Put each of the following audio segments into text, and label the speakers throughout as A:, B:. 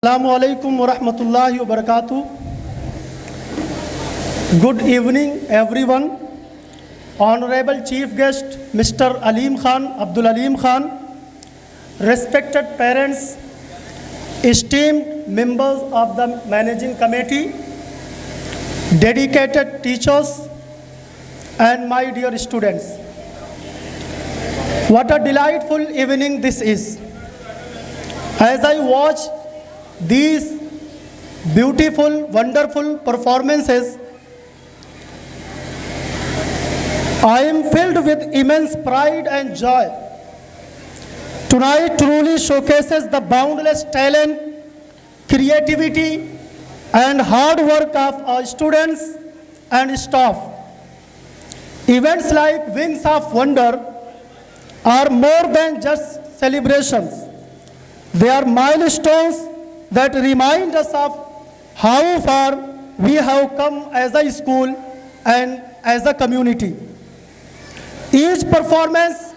A: Assalamualaikum warahmatullahi wabarakatuh. Good evening everyone. Honorable Chief Guest Mr. Aleem Khan, Abdul Aleem Khan, respected parents, esteemed members of the Managing Committee, dedicated teachers and my dear students. What a delightful evening this is. As I watch these beautiful, wonderful performances, I am filled with immense pride and joy. Tonight truly showcases the boundless talent, creativity, and hard work of our students and staff. Events like Wings of Wonder are more than just celebrations. They are milestones that remind us of how far we have come as a school and as a community. Each performance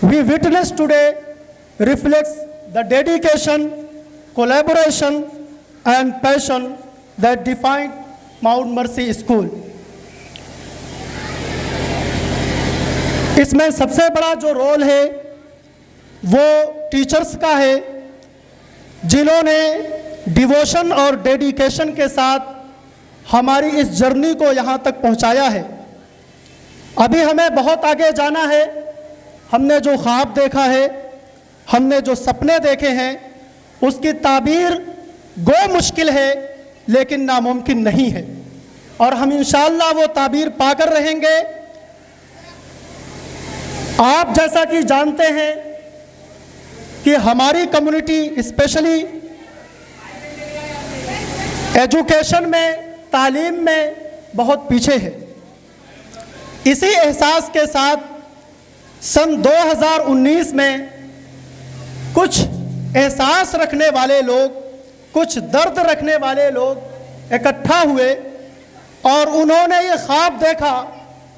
A: we witness today reflects the dedication, collaboration, and passion that define Mount Mercy School. इसमें सबसे बड़ा जो role है वो teachers का है, जिन्होंने devotion और डेडिकेशन के साथ हमारी इस जर्नी को यहाँ तक पहुँचाया है। अभी हमें बहुत आगे जाना है। हमने जो ख्वाब देखा है, हमने जो सपने देखे हैं, उसकी ताबीर गो मुश्किल है लेकिन नामुमकिन नहीं है, और हम इंशाअल्लाह वो ताबीर पाकर रहेंगे। आप जैसा कि जानते हैं कि हमारी कम्युनिटी स्पेशली एजुकेशन में, तालीम में बहुत पीछे है। इसी एहसास के साथ सन 2019 में कुछ एहसास रखने वाले लोग, कुछ दर्द रखने वाले लोग इकट्ठा हुए और उन्होंने ये ख्वाब देखा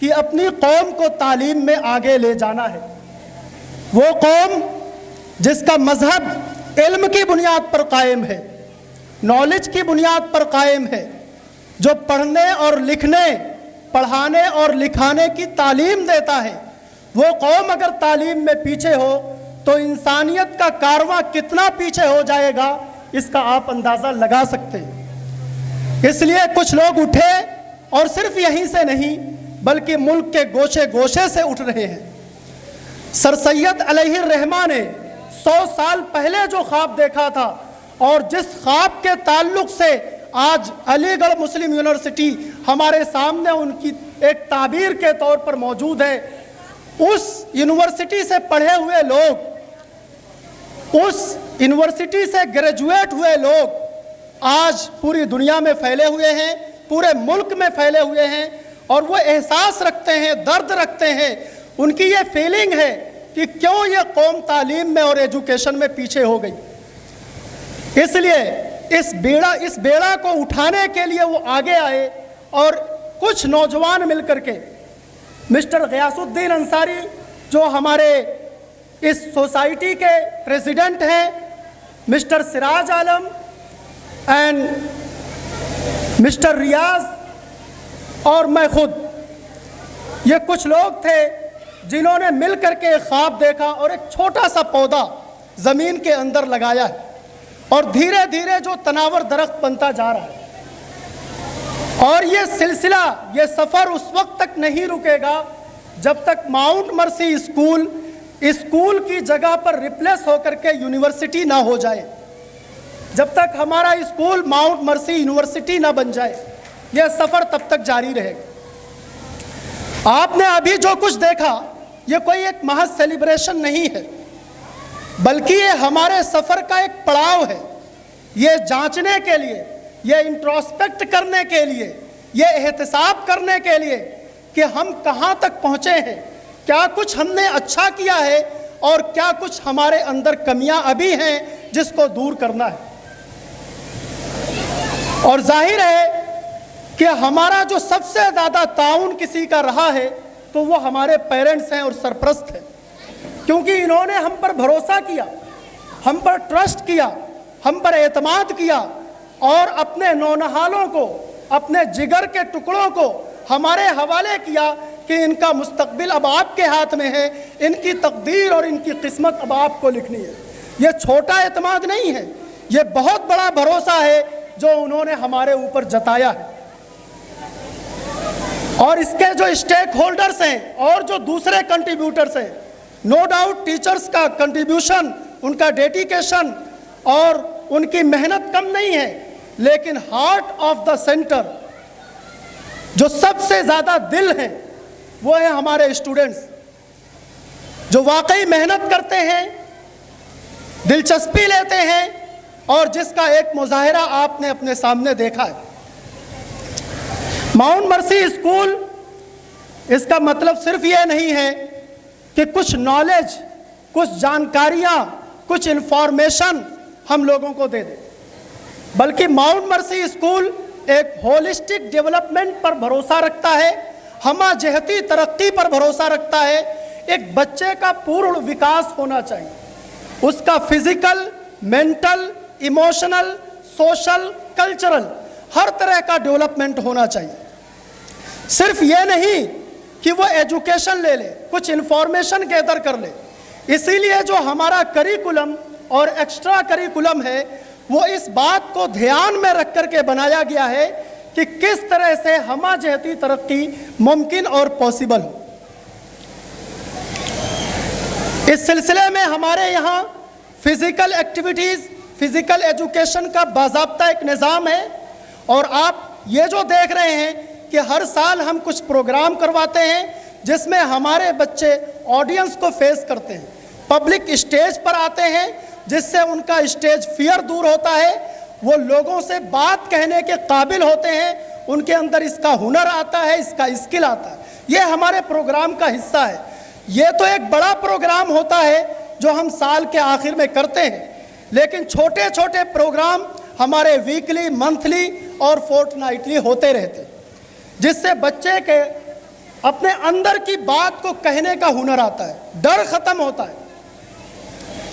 A: कि अपनी कौम को तालीम में आगे ले जाना है। वो कौम जिसका मजहब इल्म की बुनियाद पर कायम है, नॉलेज की बुनियाद पर कायम है, जो पढ़ने और लिखने, पढ़ाने और लिखाने की तालीम देता है। वो कौम अगर तालीम में पीछे हो तो इंसानियत का कारवां कितना पीछे हो जाएगा, इसका आप अंदाज़ा लगा सकते हैं। इसलिए कुछ लोग उठे और सिर्फ यहीं से नहीं बल्कि मुल्क के गोशे गोशे से उठ रहे हैं। सर सैयद अलैहिर्रहमान ने 100 साल पहले जो ख्वाब देखा था और जिस ख्वाब के ताल्लुक से आज अलीगढ़ मुस्लिम यूनिवर्सिटी हमारे सामने उनकी एक ताबीर के तौर पर मौजूद है, उस यूनिवर्सिटी से पढ़े हुए लोग, उस यूनिवर्सिटी से ग्रेजुएट हुए लोग आज पूरी दुनिया में फैले हुए हैं, पूरे मुल्क में फैले हुए हैं, और वो एहसास रखते हैं, दर्द रखते हैं। उनकी ये फीलिंग है कि क्यों ये कौम तालीम में और एजुकेशन में पीछे हो गई। इसलिए इस बेड़ा को उठाने के लिए वो आगे आए और कुछ नौजवान मिलकर के मिस्टर गयासुद्दीन अंसारी, जो हमारे इस सोसाइटी के प्रेसिडेंट हैं, mister Siraj Alam and mister Riyaz और मैं खुद, ये कुछ लोग थे जिन्होंने मिल करके एक ख्वाब देखा और एक छोटा सा पौधा ज़मीन के अंदर लगाया है, और धीरे धीरे जो तनावर दरख्त बनता जा रहा है। और ये सिलसिला, ये सफ़र उस वक्त तक नहीं रुकेगा जब तक माउंट मर्सी स्कूल की जगह पर रिप्लेस होकर के यूनिवर्सिटी ना हो जाए, जब तक हमारा स्कूल माउंट मर्सी यूनिवर्सिटी ना बन जाए, यह सफ़र तब तक जारी रहेगा। आपने अभी जो कुछ देखा, ये कोई एक महज सेलिब्रेशन नहीं है, बल्कि ये हमारे सफ़र का एक पड़ाव है। ये जांचने के लिए, ये इंट्रोस्पेक्ट करने के लिए, ये एहतसाब करने के लिए कि हम कहाँ तक पहुँचे हैं, क्या कुछ हमने अच्छा किया है और क्या कुछ हमारे अंदर कमियां अभी हैं जिसको दूर करना है। और जाहिर है कि हमारा जो सबसे ज़्यादा ताउन किसी का रहा है तो वो हमारे पेरेंट्स हैं और सरपरस्त हैं, क्योंकि इन्होंने हम पर भरोसा किया, हम पर ट्रस्ट किया हम पर एतमाद किया और अपने नौनहालों को, अपने जिगर के टुकड़ों को हमारे हवाले किया कि इनका मुस्तकबिल अब आपके हाथ में है, इनकी तकदीर और इनकी किस्मत अब आपको लिखनी है। ये छोटा एतमाद नहीं है, ये बहुत बड़ा भरोसा है जो उन्होंने हमारे ऊपर जताया है। और इसके जो स्टेक होल्डर्स हैं और जो दूसरे कंट्रीब्यूटर्स हैं, नो डाउट टीचर्स का कंट्रीब्यूशन, उनका डेडिकेशन और उनकी मेहनत कम नहीं है, लेकिन हार्ट ऑफ द सेंटर जो सबसे ज़्यादा दिल है वो है हमारे स्टूडेंट्स, जो वाकई मेहनत करते हैं, दिलचस्पी लेते हैं और जिसका एक मुजाहिरा आपने अपने सामने देखा है। माउंट मर्सी स्कूल, इसका मतलब सिर्फ ये नहीं है कि कुछ नॉलेज, कुछ जानकारियाँ, कुछ इंफॉर्मेशन हम लोगों को दे दें, बल्कि माउंट मर्सी स्कूल एक होलिस्टिक डेवलपमेंट पर भरोसा रखता है, हमाजहती तरक्की पर भरोसा रखता है। एक बच्चे का पूर्ण विकास होना चाहिए, उसका physical, mental, emotional, social, cultural हर तरह का डेवलपमेंट होना चाहिए। सिर्फ ये नहीं कि वो एजुकेशन ले ले, कुछ इंफॉर्मेशन गैदर कर ले। इसीलिए जो हमारा करिकुलम और एक्स्ट्रा करिकुलम है वो इस बात को ध्यान में रख कर के बनाया गया है कि किस तरह से हमाजहती तरक्की मुमकिन और पॉसिबल हो। इस सिलसिले में हमारे यहाँ फिजिकल एक्टिविटीज़, फिजिकल एजुकेशन का बाज़ाब्ता एक निज़ाम है। और आप ये जो देख रहे हैं कि हर साल हम कुछ प्रोग्राम करवाते हैं जिसमें हमारे बच्चे ऑडियंस को फेस करते हैं, पब्लिक स्टेज पर आते हैं, जिससे उनका स्टेज फियर दूर होता है, वो लोगों से बात कहने के काबिल होते हैं, उनके अंदर इसका हुनर आता है, इसका स्किल आता है। ये हमारे प्रोग्राम का हिस्सा है। ये तो एक बड़ा प्रोग्राम होता है जो हम साल के आखिर में करते हैं, लेकिन छोटे छोटे प्रोग्राम हमारे वीकली, मंथली और फोर्टनाइटली होते रहते, जिससे बच्चे के अपने अंदर की बात को कहने का हुनर आता है, डर ख़त्म होता है।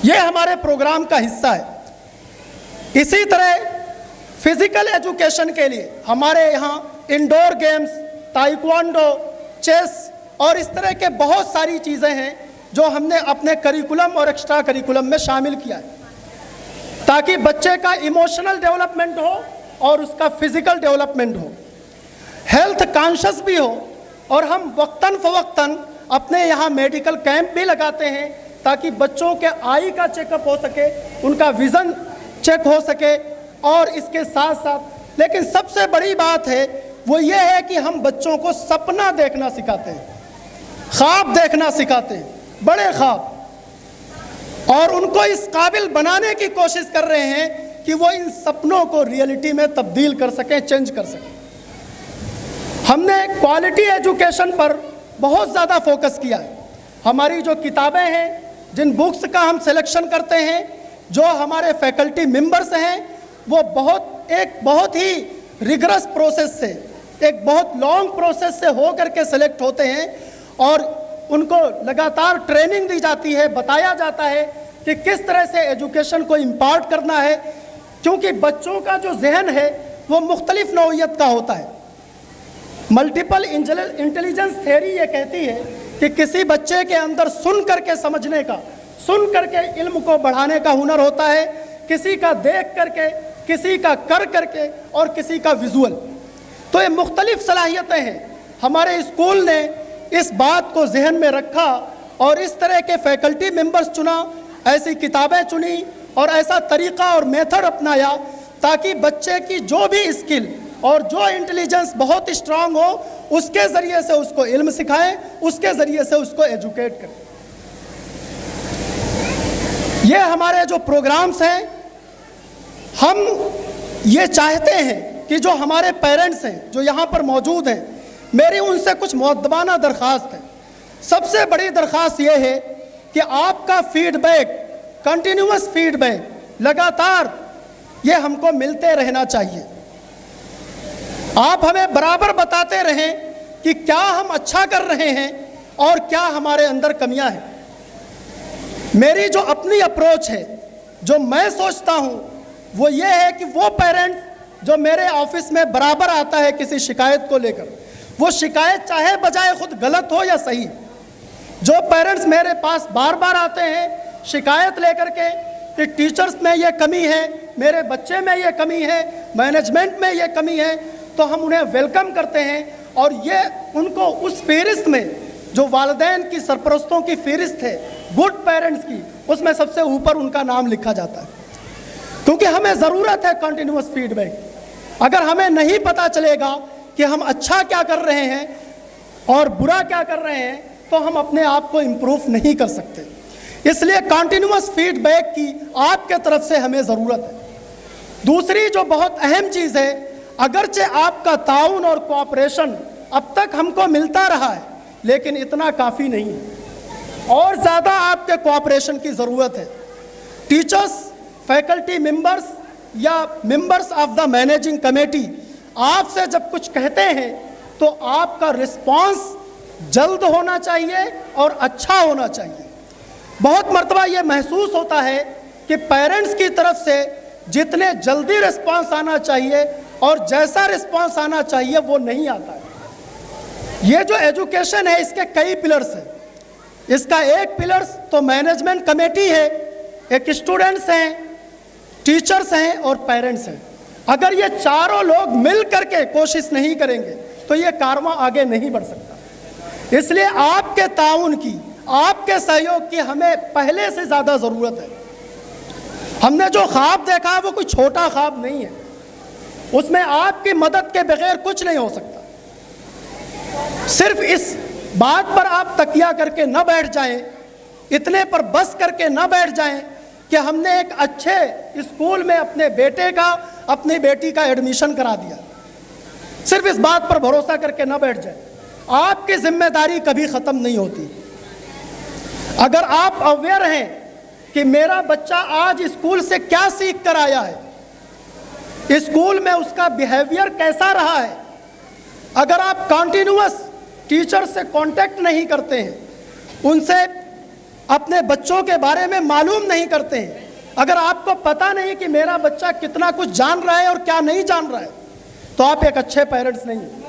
A: ये हमारे प्रोग्राम का हिस्सा है। इसी तरह फिजिकल एजुकेशन के लिए हमारे यहाँ इंडोर गेम्स, ताइक्वांडो, चेस और इस तरह के बहुत सारी चीज़ें हैं जो हमने अपने करिकुलम और एक्स्ट्रा करिकुलम में शामिल किया है, ताकि बच्चे का इमोशनल डेवलपमेंट हो और उसका फिजिकल डेवलपमेंट हो, हेल्थ कॉन्शियस भी हो। और हम वक्तन फ़वक्तन अपने यहाँ मेडिकल कैंप भी लगाते हैं ताकि बच्चों के आई का चेकअप हो सके, उनका विज़न चेक हो सके। और इसके साथ साथ लेकिन सबसे बड़ी बात है वो ये है कि हम बच्चों को सपना देखना सिखाते हैं, ख्वाब देखना सिखाते हैं, बड़े ख्वाब, और उनको इस काबिल बनाने की कोशिश कर रहे हैं कि वो इन सपनों को रियलिटी में तब्दील कर सकें, चेंज कर सकें। हमने क्वालिटी एजुकेशन पर बहुत ज़्यादा फोकस किया है। हमारी जो किताबें हैं, जिन बुक्स का हम सिलेक्शन करते हैं, जो हमारे फैकल्टी मेंबर्स हैं, वो बहुत ही रिगरस प्रोसेस से, एक बहुत लॉन्ग प्रोसेस से हो करके सेलेक्ट होते हैं और उनको लगातार ट्रेनिंग दी जाती है, बताया जाता है कि किस तरह से एजुकेशन को इम्पार्ट करना है, क्योंकि बच्चों का जो जहन है वो मुख्तलिफ नौइयत का होता है। मल्टीपल इंटेलिजेंस थ्योरी ये कहती है कि किसी बच्चे के अंदर सुन करके समझने का, सुन करके इल्म को बढ़ाने का हुनर होता है, किसी का देख करके, किसी का कर करके और किसी का विजुअल। तो ये मुख्तलिफ सलाहियतें हैं। हमारे स्कूल ने इस बात को जहन में रखा और इस तरह के फैकल्टी मेंबर्स चुना, ऐसी किताबें चुनी और ऐसा तरीक़ा और मेथड अपनाया ताकि बच्चे की जो भी स्किल और जो इंटेलिजेंस बहुत स्ट्रांग हो, उसके ज़रिए से उसको इल्म सिखाएं, उसके ज़रिए से उसको एजुकेट करें। ये हमारे जो प्रोग्राम्स हैं, हम ये चाहते हैं कि जो हमारे पेरेंट्स हैं जो यहाँ पर मौजूद हैं, मेरी उनसे कुछ मुअद्दबाना दरख्वास्त है। सबसे बड़ी दरख्वास्त ये है कि आपका फीडबैक, कंटिन्यूअस फीडबैक लगातार ये हमको मिलते रहना चाहिए। आप हमें बराबर बताते रहें कि क्या हम अच्छा कर रहे हैं और क्या हमारे अंदर कमियां हैं। मेरी जो अपनी अप्रोच है, जो मैं सोचता हूं वो ये है कि वो पेरेंट्स जो मेरे ऑफिस में बराबर आता है किसी शिकायत को लेकर, वो शिकायत चाहे बजाय खुद गलत हो या सही, जो पेरेंट्स मेरे पास बार बार आते हैं शिकायत लेकर के कि टीचर्स में ये कमी है, मेरे बच्चे में ये कमी है, मैनेजमेंट में ये कमी है, तो हम उन्हें वेलकम करते हैं और ये उनको उस फहरिस्त में जो वालिदैन की सरपरस्तों की फहरिस्त है गुड पेरेंट्स की, उसमें सबसे ऊपर उनका नाम लिखा जाता है। क्योंकि हमें ज़रूरत है कंटिन्यूअस फीडबैक। अगर हमें नहीं पता चलेगा कि हम अच्छा क्या कर रहे हैं और बुरा क्या कर रहे हैं, तो हम अपने आप को इम्प्रूव नहीं कर सकते। इसलिए कंटिन्यूअस फीडबैक की आपके तरफ से हमें ज़रूरत है। दूसरी जो बहुत अहम चीज़ है, अगरचे आपका ताउन और कोऑपरेशन अब तक हमको मिलता रहा है, लेकिन इतना काफ़ी नहीं है, और ज़्यादा आपके कोऑपरेशन की ज़रूरत है। टीचर्स, फैकल्टी मेंबर्स या members of the managing committee आपसे जब कुछ कहते हैं तो आपका रिस्पांस जल्द होना चाहिए और अच्छा होना चाहिए। बहुत मर्तबा ये महसूस होता है कि पेरेंट्स की तरफ से जितने जल्दी रिस्पांस आना चाहिए और जैसा रिस्पांस आना चाहिए वो नहीं आता है। ये जो एजुकेशन है इसके कई पिलर्स हैं। इसका एक पिलर्स तो मैनेजमेंट कमेटी है, एक स्टूडेंट्स हैं, टीचर्स हैं और पेरेंट्स हैं। अगर ये चारों लोग मिल करके कोशिश नहीं करेंगे तो ये कारवां आगे नहीं बढ़ सकता। इसलिए आपके ताउन की, आपके सहयोग की हमें पहले से ज़्यादा ज़रूरत है। हमने जो ख्वाब देखा है वो कोई छोटा ख्वाब नहीं है, उसमें आपकी मदद के बगैर कुछ नहीं हो सकता। सिर्फ इस बात पर आप तकिया करके न बैठ जाएं, इतने पर बस करके न बैठ जाएं कि हमने एक अच्छे स्कूल में अपने बेटे का, अपनी बेटी का एडमिशन करा दिया। सिर्फ इस बात पर भरोसा करके न बैठ जाएं। आपकी जिम्मेदारी कभी ख़त्म नहीं होती। अगर आप अवेयर हैं कि मेरा बच्चा आज स्कूल से क्या सीख कर आया है, स्कूल में उसका बिहेवियर कैसा रहा है, अगर आप कंटिन्यूअस टीचर से कांटेक्ट नहीं करते हैं, उनसे अपने बच्चों के बारे में मालूम नहीं करते हैं, अगर आपको पता नहीं कि मेरा बच्चा कितना कुछ जान रहा है और क्या नहीं जान रहा है, तो आप एक अच्छे पेरेंट्स नहीं हैं।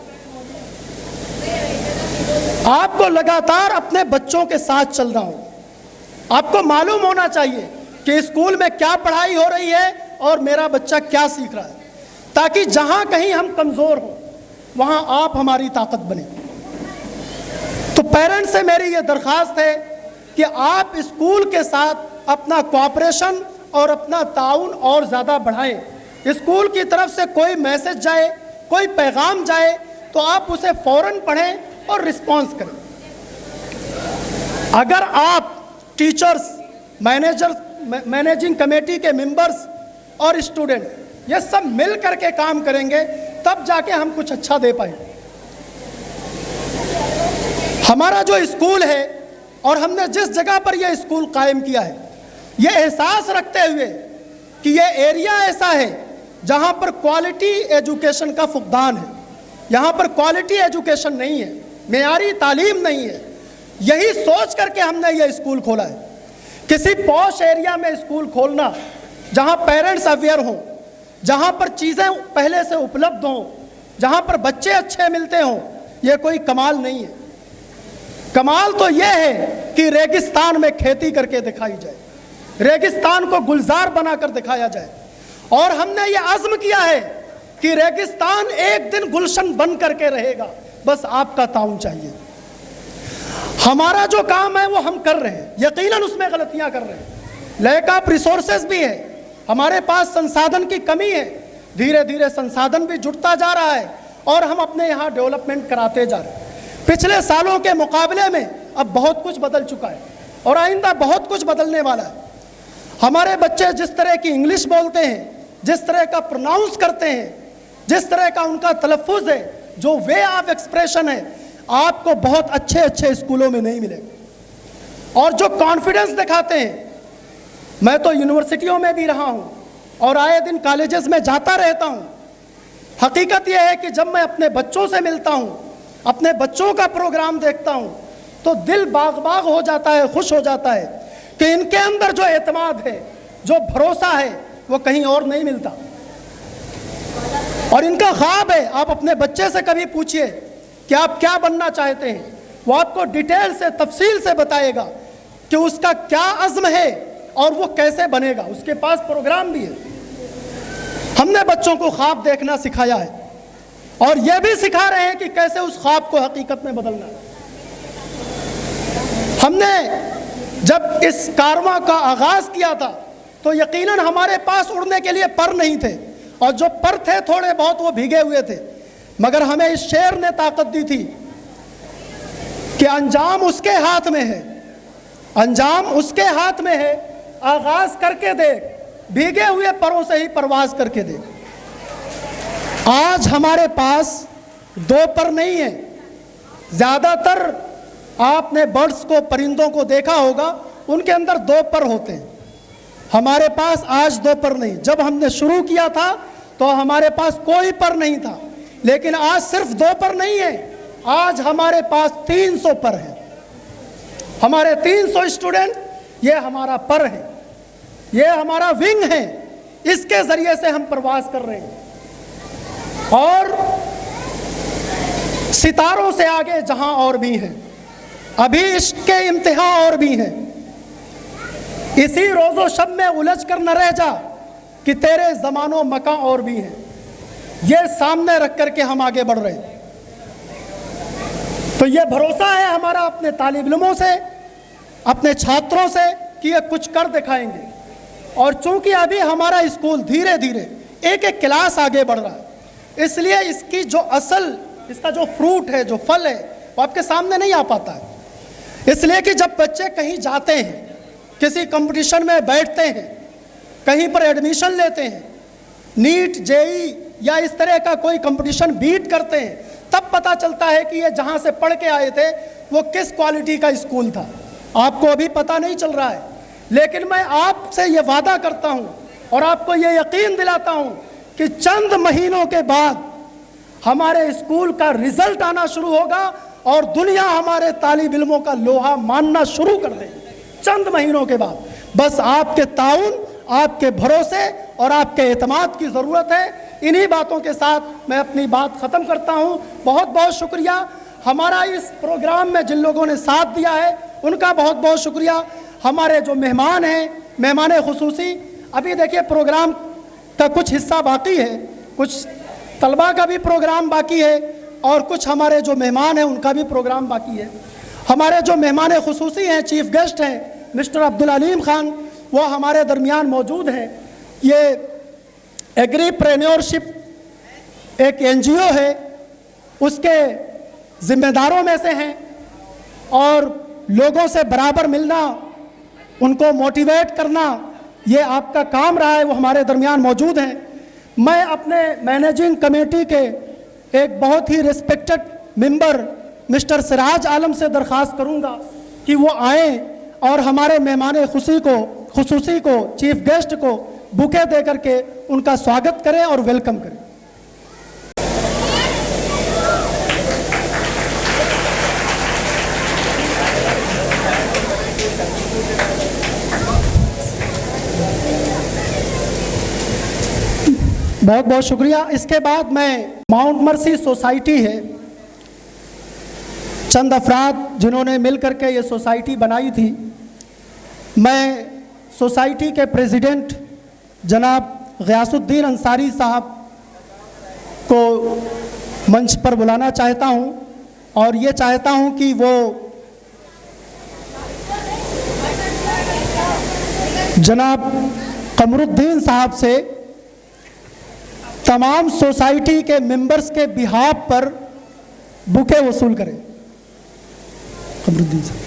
A: आपको लगातार अपने बच्चों के साथ चलना होगा। आपको मालूम होना चाहिए कि स्कूल में क्या पढ़ाई हो रही है और मेरा बच्चा क्या सीख रहा है, ताकि जहां कहीं हम कमज़ोर हों वहां आप हमारी ताकत बने। तो पेरेंट्स से मेरी ये दरख्वास्त है कि आप स्कूल के साथ अपना कोऑपरेशन और अपना ताउन और ज़्यादा बढ़ाएं। स्कूल की तरफ से कोई मैसेज जाए, कोई पैगाम जाए, तो आप उसे फ़ौरन पढ़ें और रिस्पॉन्स करें। अगर आप टीचर्स, मैनेजिंग कमेटी के मेंबर्स और स्टूडेंट ये सब मिल करके काम करेंगे, तब जाके हम कुछ अच्छा दे पाएंगे। हमारा जो स्कूल है और हमने जिस जगह पर यह स्कूल कायम किया है, ये एहसास रखते हुए कि ये एरिया ऐसा है जहाँ पर क्वालिटी एजुकेशन का फुकदान है, यहाँ पर क्वालिटी एजुकेशन नहीं है, मेयारी तालीम नहीं है, यही सोच करके हमने ये स्कूल खोला है। किसी पॉश एरिया में स्कूल खोलना जहाँ पेरेंट्स अवेयर हों, जहाँ पर चीज़ें पहले से उपलब्ध हों, जहाँ पर बच्चे अच्छे मिलते हों, ये कोई कमाल नहीं है। कमाल तो यह है कि रेगिस्तान में खेती करके दिखाई जाए, रेगिस्तान को गुलजार बनाकर दिखाया जाए। और हमने ये अज़्म किया है कि रेगिस्तान एक दिन गुलशन बन करके रहेगा, बस आपका ताउन चाहिए। हमारा जो काम है वो हम कर रहे हैं, यकीनन उसमें गलतियां कर रहे हैं, लैक ऑफ रिसोर्सेज भी है, हमारे पास संसाधन की कमी है। धीरे धीरे संसाधन भी जुटता जा रहा है और हम अपने यहाँ डेवलपमेंट कराते जा रहे हैं। पिछले सालों के मुकाबले में अब बहुत कुछ बदल चुका है और आइंदा बहुत कुछ बदलने वाला है। हमारे बच्चे जिस तरह की इंग्लिश बोलते हैं, जिस तरह का प्रोनाउंस करते हैं, जिस तरह का उनका तलफ़ुज़ है, जो वे ऑफ एक्सप्रेशन है, आपको बहुत अच्छे अच्छे स्कूलों में नहीं मिलेगा। और जो कॉन्फिडेंस दिखाते हैं, मैं तो यूनिवर्सिटियों में भी रहा हूँ और आए दिन कॉलेजेस में जाता रहता हूँ। हकीकत यह है कि जब मैं अपने बच्चों से मिलता हूँ, अपने बच्चों का प्रोग्राम देखता हूँ, तो दिल बाग बाग हो जाता है, खुश हो जाता है कि इनके अंदर जो एतमाद है, जो भरोसा है, वो कहीं और नहीं मिलता। और इनका ख्वाब है, आप अपने बच्चे से कभी पूछिए कि आप क्या बनना चाहते हैं, वो आपको डिटेल से तफसील से बताएगा कि उसका क्या अज़्म है और वो कैसे बनेगा। उसके पास प्रोग्राम भी है। हमने बच्चों को ख्वाब देखना सिखाया है और ये भी सिखा रहे हैं कि कैसे उस ख्वाब को हकीकत में बदलना है। हमने जब इस कारवां का आगाज़ किया था तो यकीनन हमारे पास उड़ने के लिए पर नहीं थे, और जो पर थे थोड़े बहुत वो भीगे हुए थे, मगर हमें इस शेर ने ताकत दी थी कि अंजाम उसके हाथ में है, अंजाम उसके हाथ में है। आगाज़ करके देख, भीगे हुए परों से ही परवाज करके देख। आज हमारे पास दो पर नहीं है। ज़्यादातर आपने बर्ड्स को, परिंदों को देखा होगा, उनके अंदर दो पर होते हैं। हमारे पास आज दो पर नहीं। जब हमने शुरू किया था तो हमारे पास कोई पर नहीं था, लेकिन आज सिर्फ दो पर नहीं है, आज हमारे पास 300 पर है। हमारे 300 स्टूडेंट, ये हमारा पर है, ये हमारा विंग है। इसके ज़रिए से हम प्रवास कर रहे हैं और सितारों से आगे जहां और भी हैं, अभी इश्क के इम्तिहान और भी हैं। इसी रोज़ो शब में उलझ कर न रह जा कि तेरे ज़मानो मकां और भी हैं। ये सामने रख कर के हम आगे बढ़ रहे हैं। तो ये भरोसा है हमारा अपने तालिब इल्मों से, अपने छात्रों से कि ये कुछ कर दिखाएंगे। और चूंकि अभी हमारा स्कूल धीरे धीरे एक एक क्लास आगे बढ़ रहा है, इसलिए इसकी जो असल, इसका जो फ्रूट है, जो फल है, वो आपके सामने नहीं आ पाता है। इसलिए कि जब बच्चे कहीं जाते हैं, किसी कंपटीशन में बैठते हैं, कहीं पर एडमिशन लेते हैं, नीट, जेई या इस तरह का कोई कंपटीशन बीट करते हैं, तब पता चलता है कि ये जहाँ से पढ़ के आए थे वो किस क्वालिटी का स्कूल था। आपको अभी पता नहीं चल रहा है, लेकिन मैं आपसे ये वादा करता हूँ और आपको ये यकीन दिलाता हूँ कि चंद महीनों के बाद हमारे स्कूल का रिजल्ट आना शुरू होगा और दुनिया हमारे तालिब इल्मों का लोहा मानना शुरू कर देगी। चंद महीनों के बाद बस आपके ताउन, आपके भरोसे और आपके एतमाद की ज़रूरत है। इन्हीं बातों के साथ मैं अपनी बात ख़त्म करता हूँ। बहुत बहुत शुक्रिया। हमारा इस प्रोग्राम में जिन लोगों ने साथ दिया है उनका बहुत बहुत शुक्रिया। हमारे जो मेहमान हैं, मेहमान खुसूसी, अभी देखिए प्रोग्राम का कुछ हिस्सा बाकी है, कुछ तलबा का भी प्रोग्राम बाकी है और कुछ हमारे जो मेहमान हैं उनका भी प्रोग्राम बाकी है। हमारे जो मेहमान खुसूसी हैं, चीफ गेस्ट हैं मिस्टर अब्दुल अलीम खान, वो हमारे दरमियान मौजूद हैं। ये एग्रीप्रेन्योरशिप एक NGO है, उसके ज़िम्मेदारों में से हैं और लोगों से बराबर मिलना, उनको मोटिवेट करना, ये आपका काम रहा है। वो हमारे दरमियान मौजूद हैं। मैं अपने मैनेजिंग कमेटी के एक बहुत ही रिस्पेक्टेड मेंबर मिस्टर सिराज आलम से दरख्वास्त करूंगा कि वो आएँ और हमारे मेहमान खुसूसी को, चीफ गेस्ट को बुके दे करके उनका स्वागत करें और वेलकम करें। बहुत बहुत शुक्रिया। इसके बाद मैं माउंट मर्सी सोसाइटी है, चंद अफराद जिन्होंने मिल करके ये सोसाइटी बनाई थी, मैं सोसाइटी के प्रेसिडेंट जनाब ग़ियासुद्दीन अंसारी साहब को मंच पर बुलाना चाहता हूं और ये चाहता हूं कि वो जनाब कमरुद्दीन साहब से तमाम सोसाइटी के मेंबर्स के बिहाफ पर बुके वसूल करें। कमरुद्दीन साहब,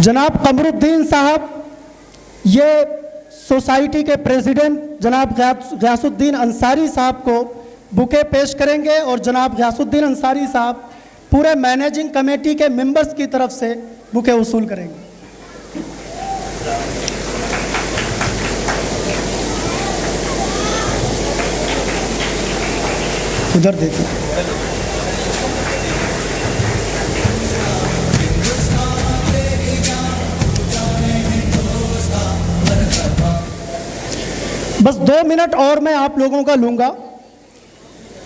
A: जनाब कमरुद्दीन साहब ये सोसाइटी के प्रेसिडेंट जनाब ग़ियासुद्दीन अंसारी साहब को बुके पेश करेंगे और जनाब ग़ियासुद्दीन अंसारी साहब पूरे मैनेजिंग कमेटी के मेंबर्स की तरफ से बुके वसूल करेंगे। उधर देखिए। बस 2 मिनट और मैं आप लोगों का लूँगा।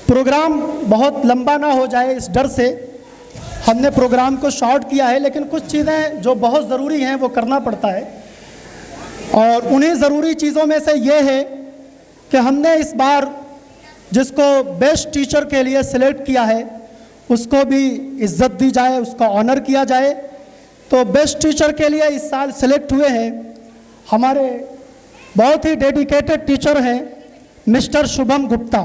A: प्रोग्राम बहुत लंबा ना हो जाए इस डर से हमने प्रोग्राम को शॉर्ट किया है, लेकिन कुछ चीज़ें जो बहुत ज़रूरी हैं वो करना पड़ता है। और उन्हीं ज़रूरी चीज़ों में से ये है कि हमने इस बार जिसको बेस्ट टीचर के लिए सिलेक्ट किया है उसको भी इज़्ज़त दी जाए, उसका ऑनर किया जाए। तो बेस्ट टीचर के लिए इस साल सिलेक्ट हुए हैं हमारे बहुत ही डेडिकेटेड टीचर हैं मिस्टर शुभम गुप्ता।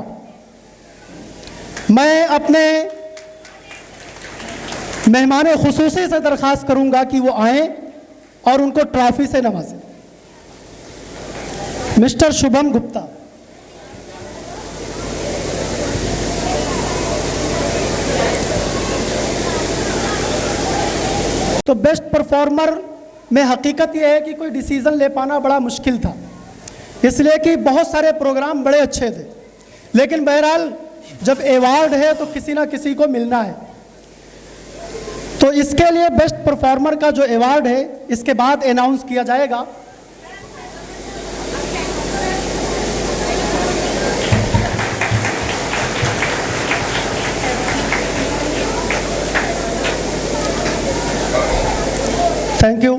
A: मैं अपने मेहमान खुसूसी से दरख्वास्त करूंगा कि वो आएं और उनको ट्रॉफी से नवाजें। मिस्टर शुभम गुप्ता। तो बेस्ट परफॉर्मर में हकीकत यह है कि कोई डिसीज़न ले पाना बड़ा मुश्किल था, इसलिए कि बहुत सारे प्रोग्राम बड़े अच्छे थे, लेकिन बहरहाल जब अवार्ड है तो किसी ना किसी को मिलना है। तो इसके लिए बेस्ट परफॉर्मर का जो अवार्ड है इसके बाद अनाउंस किया जाएगा। Thank you.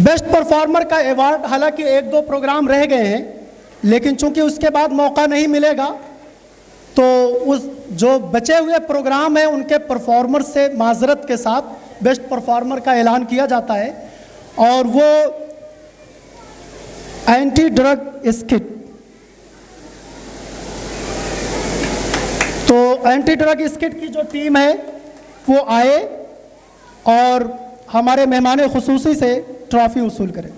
A: बेस्ट परफॉर्मर का अवार्ड हालांकि 1-2 प्रोग्राम रह गए हैं, लेकिन चूंकि उसके बाद मौका नहीं मिलेगा तो उस जो बचे हुए प्रोग्राम हैं उनके परफॉर्मर से माजरत के साथ बेस्ट परफॉर्मर का ऐलान किया जाता है। और वो एंटी ड्रग स्किट, तो एंटी ड्रग स्किट की जो टीम है वो आए और हमारे मेहमान खुसूसी से ट्रॉफी वसूल करें।